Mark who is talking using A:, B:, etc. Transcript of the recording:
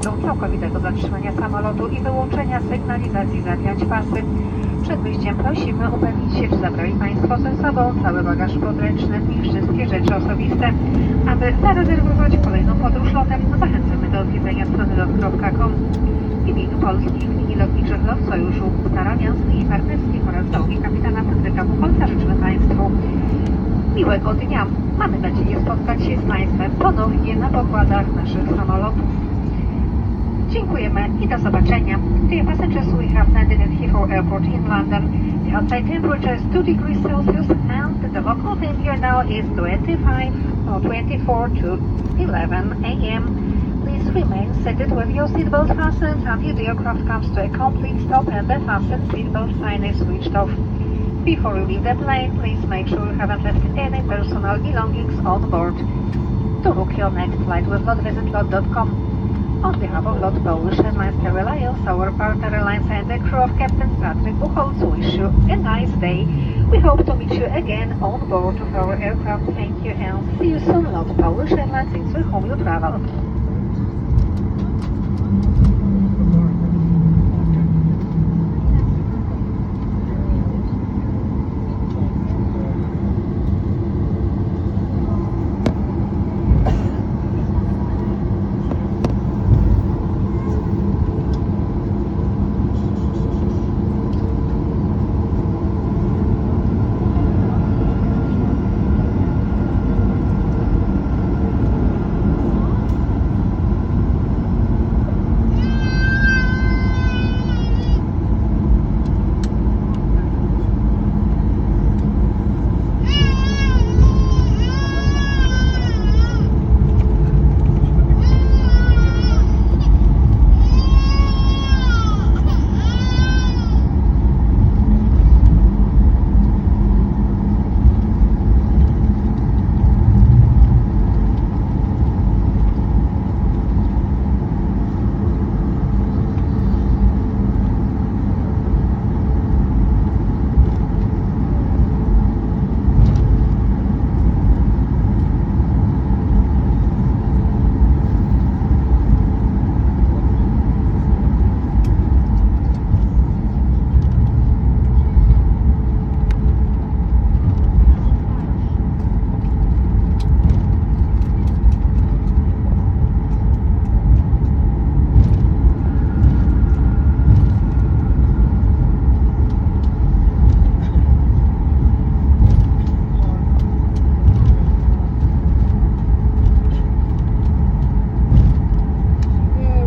A: do całkowitego zatrzymania samolotu i wyłączenia sygnalizacji zapiąć pasy. Przed wyjściem prosimy upewnić się, czy zabrali Państwo ze sobą cały bagaż podręczny i wszystkie rzeczy osobiste. Aby zarezerwować kolejną podróż lotem, zachęcamy do odwiedzenia strony lot.com. W imieniu polskich linii lotniczych LOT Sojuszu, Starań Jasnych i Partnerskich oraz załogi kapitana Patryka Buchholca życzymy Państwu miłego dnia. Mamy nadzieję spotkać się z Państwem ponownie na pokładach naszych samolotów. Dziękujemy i do zobaczenia. Dear passengers, we have landed at Heathrow Airport in London. The outside temperature is 2 degrees Celsius and the local time here now is 24 to 11 a.m. Please remain seated with your seatbelt fastened until the aircraft comes to a complete stop and the fasten seatbelt sign is switched off. Before you leave the plane, please make sure you haven't left any personal belongings on board. To book your next flight with LOT, visit lot.com. On behalf of LOT Polish Airlines Carrier Alliance, our partner airlines and the crew of Captain Patrick Buchholz wish you a nice day. We hope to meet you again on board of our aircraft. Thank you and see you soon. LOT Polish Airlines, it's with whom you travel.